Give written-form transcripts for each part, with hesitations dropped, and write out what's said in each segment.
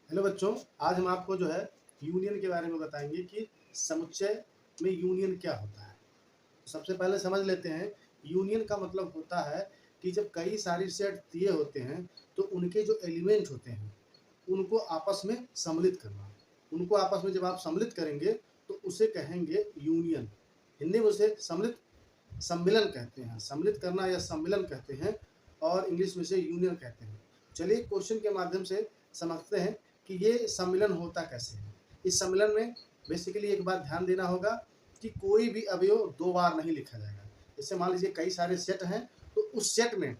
Hello बच्चों, आज हम आपको जो है यूनियन के बारे में बताएंगे कि समुच्चय में यूनियन क्या होता है। सबसे पहले समझ लेते हैं, यूनियन का मतलब होता है कि जब कई सारे सेट दिए होते हैं तो उनके जो एलिमेंट होते हैं उनको आपस में सम्मिलित करना। उनको आपस में जब आप सम्मिलित करेंगे तो उसे कहेंगे यूनियन। हिंदी में उसे सम्मिलन कहते हैं, सम्मिलित करना या सम्मिलन कहते हैं, और इंग्लिश में से यूनियन कहते हैं। चलिए क्वेश्चन के माध्यम से समझते हैं कि ये सम्मिलन होता कैसे है। इस सम्मिलन में बेसिकली एक बात ध्यान देना होगा कि कोई भी अवयव दो बार नहीं लिखा जाएगा। जैसे मान लीजिए कई सारे सेट हैं तो उस सेट में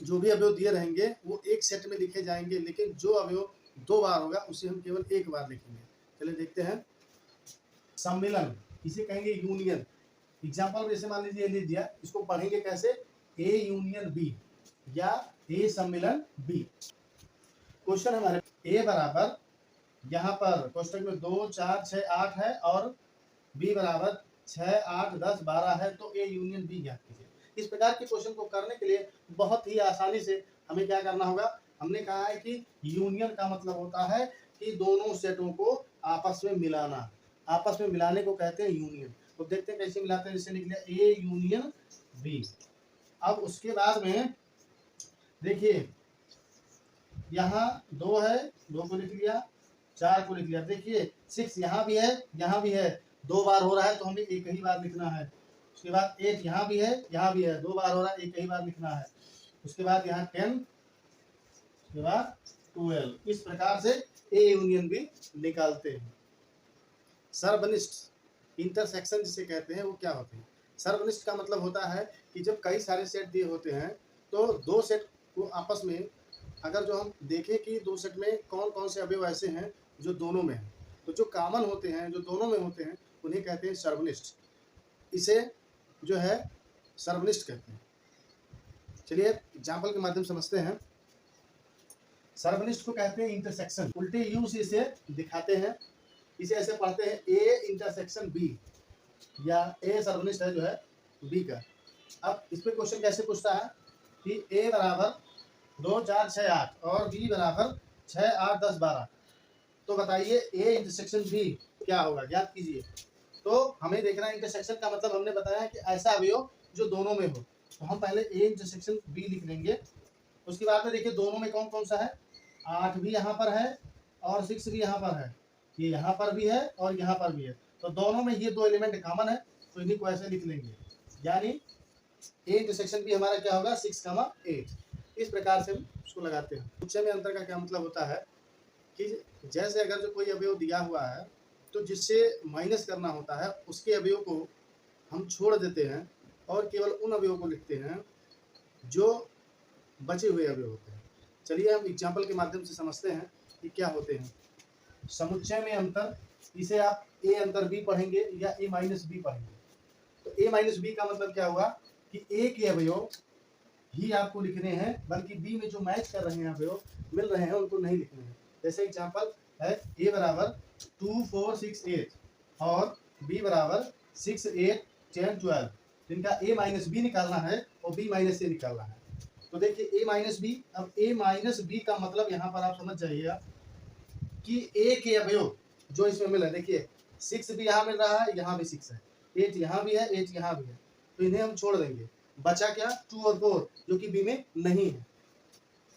जो भी अवयव दिए रहेंगे वो एक सेट में लिखे जाएंगे, लेकिन जो अवयव दो बार होगा उसे हम केवल एक बार लिखेंगे। चलिए देखते हैं। सम्मिलन इसे कहेंगे यूनियन। एग्जाम्पल जैसे मान लीजिए लिख दिया, इसको पढ़ेंगे कैसे, ए यूनियन बी या ए सम्मिलन बी। क्वेश्चन हमारे ए बराबर यहाँ पर कोष्टक में 2 4 6 8 है और बी बराबर 6 8 10 12 है, तो ए यूनियन बी ज्ञात कीजिए। इस प्रकार के क्वेश्चन को करने के लिए बहुत ही आसानी से हमें क्या करना होगा, हमने कहा है कि यूनियन का मतलब होता है कि दोनों सेटों को आपस में मिलाना। आपस में मिलाने को कहते हैं यूनियन। तो देखते हैं कैसे मिलाते हैं। जैसे लिख लिया ए यूनियन बी। अब उसके बाद में देखिए यहाँ 2 है, 2 को लिख लिया, 4 को लिख लिया। देखिए 6 यहाँ भी है, यहाँ भी है, 2 बार हो रहा है तो हमें एक ही बार लिखना है। उसके बाद 8 यहाँ भी है, यहाँ भी है, 2 बार हो रहा है, एक ही बार लिखना है। उसके बाद यहाँ 10, उसके बाद 12। इस प्रकार से ए यूनियन भी निकालते हैं। सर्वनिष्ठ इंटरसेक्शन जिसे कहते हैं वो क्या होते हैं। सर्वनिष्ठ का मतलब होता है कि जब कई सारे सेट दिए होते हैं तो दो सेट को आपस में अगर जो हम देखें कि दो सेट में कौन कौन से अवयव ऐसे हैं जो दोनों में हैं, तो जो कॉमन होते हैं, जो दोनों में होते हैं, उन्हें कहते हैं सर्वनिष्ठ। इसे जो है सर्वनिष्ठ कहते हैं। चलिए एग्जाम्पल के माध्यम से समझते हैं। सर्वनिष्ठ को कहते हैं इंटरसेक्शन। उल्टे यू से इसे दिखाते हैं। इसे ऐसे पढ़ते हैं ए इंटरसेक्शन बी, या ए सर्वनिष्ठ है जो है बी का। अब इस पे क्वेश्चन कैसे पूछता है कि ए बराबर 2 4 6 8 और बी बराबर 6 8 10 12, तो बताइए ए इंटरसेक्शन बी क्या होगा, ज्ञात कीजिए। तो हमें देखना है इंटरसेक्शन का मतलब हमने बताया है कि ऐसा अवयव जो दोनों में हो। तो हम पहले ए इंटरसेक्शन बी लिख लेंगे। उसके बाद में देखिए दोनों में कौन कौन सा है, 8 भी यहाँ पर है और 6 भी यहाँ पर है, ये यहाँ पर भी है और यहाँ पर भी है। तो दोनों में ये दो एलिमेंट कॉमन है, तो इन्हीं को ऐसे लिख लेंगे। यानी ए इंटरसेक्शन भी हमारा क्या होगा, 6 8। इस प्रकार से हम उसको लगाते हैं। समुच्चय में अंतर का क्या मतलब होता है कि जैसे अगर जो कोई अवयव दिया हुआ है तो जिससे माइनस करना होता है उसके अवयव को हम छोड़ देते हैं और केवल उन अवयवों को लिखते हैं जो बचे हुए अवयव होते हैं। चलिए हम एग्जाम्पल के माध्यम से समझते हैं कि क्या होते हैं। समुच्चय में अंतर, इसे आप ए अंतर बी पढ़ेंगे या ए माइनस बी पढ़ेंगे। तो ए माइनस बी का मतलब क्या होगा कि ए के अवयव ही आपको लिखने हैं, बल्कि बी में जो मैच कर रहे हैं अवयव मिल रहे हैं उनको नहीं लिखने हैं। जैसे एग्जाम्पल है ए बराबर 2 4 6 8 और बी बराबर 6 8 10 12। जिनका ए माइनस बी निकालना है और बी माइनस ए निकालना है। तो देखिए ए माइनस बी। अब ए माइनस बी का मतलब यहाँ पर आप समझ जाइएगा कि ए के अवयव जो इसमें मिल रहा है, देखिए 6 भी यहाँ मिल रहा है, यहाँ भी 6 है, 8 यहाँ भी है, 8 यहाँ भी है, तो इन्हें हम छोड़ देंगे। बचा क्या, 2 और 4 जो कि बी में नहीं है।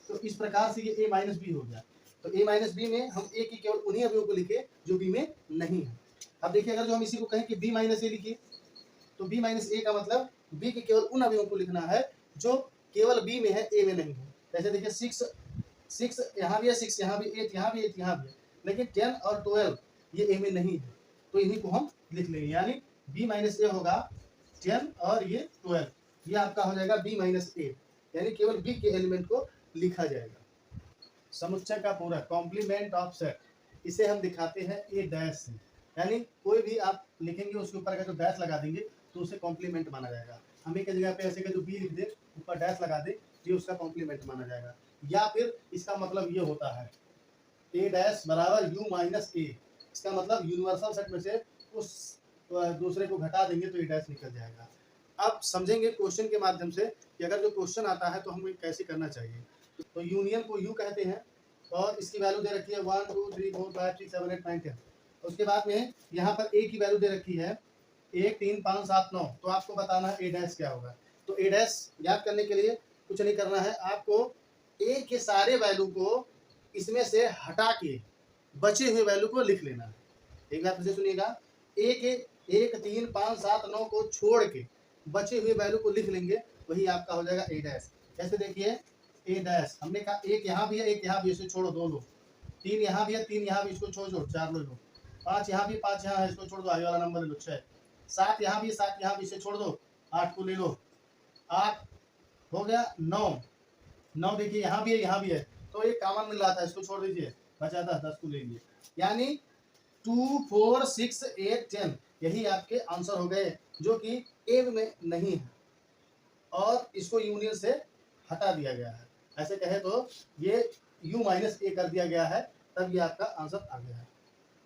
तो इस प्रकार से ये ए माइनस बी हो गया। तो ए माइनस बी में हम ए की केवल उन्हीं अवयव को लिखे जो बी में नहीं है। अब देखिए अगर जो हम इसी को कहें कि बी माइनस ए लिखिए, तो बी माइनस ए का मतलब बी के केवल उन अवयवों को लिखना है जो केवल बी में है, ए में नहीं है। जैसे देखिए 6 यहाँ भी है, 6 यहाँ भी, 8 यहाँ भी, 8 यहाँ भी है, लेकिन 10 और 12 ये ए में नहीं है, तो इन्हीं को हम लिख लेंगे। यानी बी माइनस ए होगा 10 और ये 12, ये आपका हो जाएगा बी माइनस ए, यानी केवल बी के एलिमेंट को लिखा जाएगा। समुच्चय का पूरा कॉम्प्लीमेंट ऑफ सेट, इसे हम दिखाते हैं ए डैश से। यानी कोई भी आप लिखेंगे उसके ऊपर अगर जो डैश लगा देंगे तो उसे कॉम्प्लीमेंट माना जाएगा। हम एक जगह पे ऐसे जो बी लिख दे ऊपर डैश लगा दे, ये उसका कॉम्प्लीमेंट माना जाएगा। या फिर इसका मतलब ये होता है ए डैश बराबर यू माइनस ए। इसका मतलब यूनिवर्सल सेट में से उस दूसरे को घटा देंगे तो ए डैश निकल जाएगा। अब समझेंगे क्वेश्चन के माध्यम से कि अगर जो क्वेश्चन आता है तो हमें कैसे करना चाहिए। तो यूनियन को यू कहते हैं और इसकी वैल्यू दे रखी है 1 2 3 4 5 6 7 8 9 10। उसके बाद में यहाँ पर ए की वैल्यू दे रखी है 1 3 5 7 9। तो आपको बताना है ए डैश क्या होगा। तो ए डैश याद करने के लिए कुछ नहीं करना है, आपको ए के सारे वैल्यू को इसमें से हटा के बचे हुए वैल्यू को लिख लेना है। एक बार फिर से सुनिएगा, ए के 1 3 5 7 9 को छोड़ के बचे हुए वैल्यू को लिख लेंगे, वही आपका हो जाएगा ए डैश। कैसे देखिए, ए डैश हमने कहा एक यहाँ भी है एक यहाँ भी, इसे छोड़ो 2 लो, 3 यहाँ भी है 3 यहाँ भी, इसको छोड़ो 4 लो, 5 यहाँ भी 5 यहाँ है, इसको छोड़ दो, आगे वाला नंबर ले लो 6, 7 यहाँ भी 7 यहाँ भी, इसे छोड़ दो, 8 को ले लो, 8 हो गया, 9 देखिए यहाँ भी है यहाँ भी है, तो ये कॉमन मिल रहा था, इसको छोड़ दीजिए, बचा था 10 को ले लीजिए। यानी 2 4 6 8 10 यही आपके आंसर हो गए, जो कि ए में नहीं है और इसको यूनियन से हटा दिया गया है। ऐसे कहे तो ये u माइनस ए कर दिया गया है, तब ये आपका आंसर आ गया है।